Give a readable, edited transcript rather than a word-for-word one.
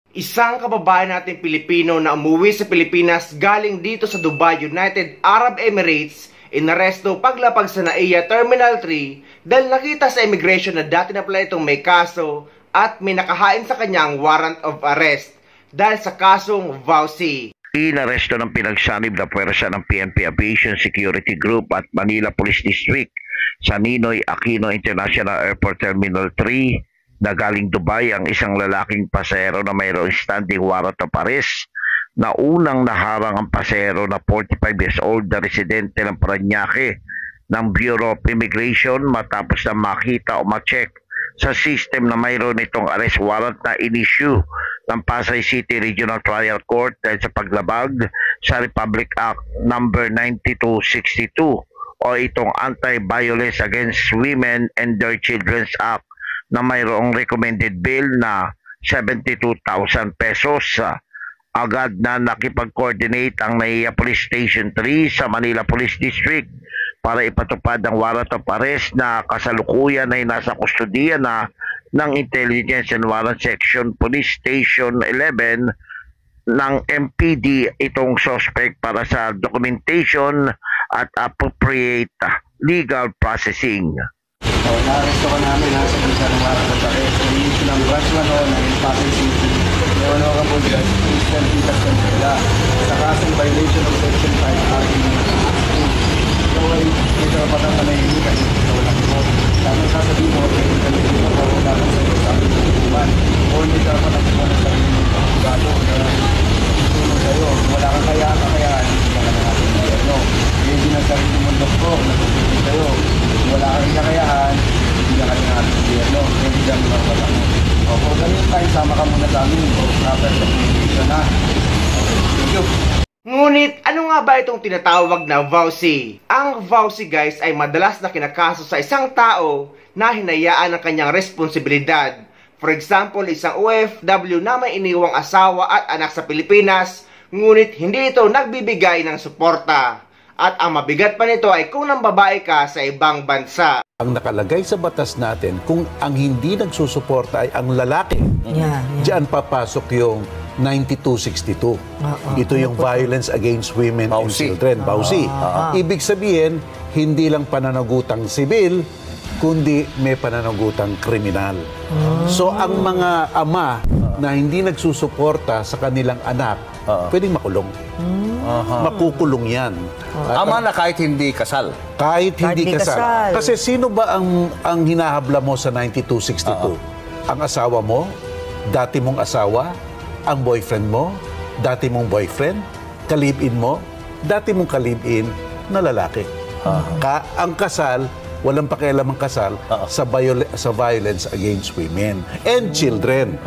Isang kababayan natin Pilipino na umuwi sa Pilipinas galing dito sa Dubai, United Arab Emirates, inaresto paglapag sa NAIA Terminal 3 dahil nakita sa immigration na dati na pala itong may kaso at may nakahain sa kanyang warrant of arrest dahil sa kasong vowsy. Inaresto ng pinagsanib na puwersa ng PNP Aviation Security Group at Manila Police District sa Ninoy Aquino International Airport Terminal 3 na galing Dubai ang isang lalaking pasahero na mayroong standing warrant of arrest na unang naharang ang pasahero na 45 years old na residente ng Parañaque ng Bureau of Immigration matapos na makita o ma-check sa system na mayroon itong arrest warrant na in-issue ng Pasay City Regional Trial Court dahil sa paglabag sa Republic Act No. 9262 o itong Anti-Violence Against Women and Their Children's Act na mayroong recommended bill na 72,000 pesos. Agad na nakipag-coordinate ang NAIA Police Station 3 sa Manila Police District para ipatupad ang warrant of arrest na kasalukuyan ay nasa kustodiya na ng Intelligence and Warrant Section Police Station 11 ng MPD itong suspect para sa documentation at appropriate legal processing. So, na-arresto ka namin sa isa ng warrant of arrest. Iniisyo ng branch 1 ng Pasay City. Leon Ocampo, Christian Pitas Cantela sa kasong violation of Section 5 Article 2. So, ay ito na patang manahimik kasi ito wala mo. Tapos sasabihin mo, kaya ito na ito na wala mo sa iyo sa aking pagkuman. O hindi ka patang kuman sa iyo gato na tutulong sa iyo. Wala kang kayaan, hindi ka na natin gobyerno. Hindi na sarili mo doktor, natutulong sa iyo. Wala kang kayaan, hindi ka na natin gobyerno. Hindi ka na wala mo. O kung ganyan tayo, sama ka muna sa amin. After the communication na. Thank you. Ngunit ano nga ba itong tinatawag na vowsy? Ang vowsy guys ay madalas na kinakaso sa isang tao na hinayaan ang kanyang responsibilidad. For example, isang OFW na may iniwang asawa at anak sa Pilipinas, ngunit hindi ito nagbibigay ng suporta. At ang mabigat pa nito ay kung nang babae ka sa ibang bansa. Ang nakalagay sa batas natin, kung ang hindi nagsusuporta ay ang lalaki, diyan papasok yung 9262. Ito yung Violence Against Women and Children, vowsy. Ibig sabihin, hindi lang pananagutang sibil, kundi may pananagutang kriminal. So ang mga ama na hindi nagsusuporta sa kanilang anak, pwedeng makulong. Makukulong yan. Ama na kahit hindi kasal. Kahit hindi kasal. Kasi sino ba ang hinahabla mo sa 9262? Ang asawa mo, dati mong asawa, ang boyfriend mo, dati mong boyfriend, kalib-in mo, dati mong kalib-in na lalaki. Ang kasal, walang pakialam ang kasal sa violence against women and children.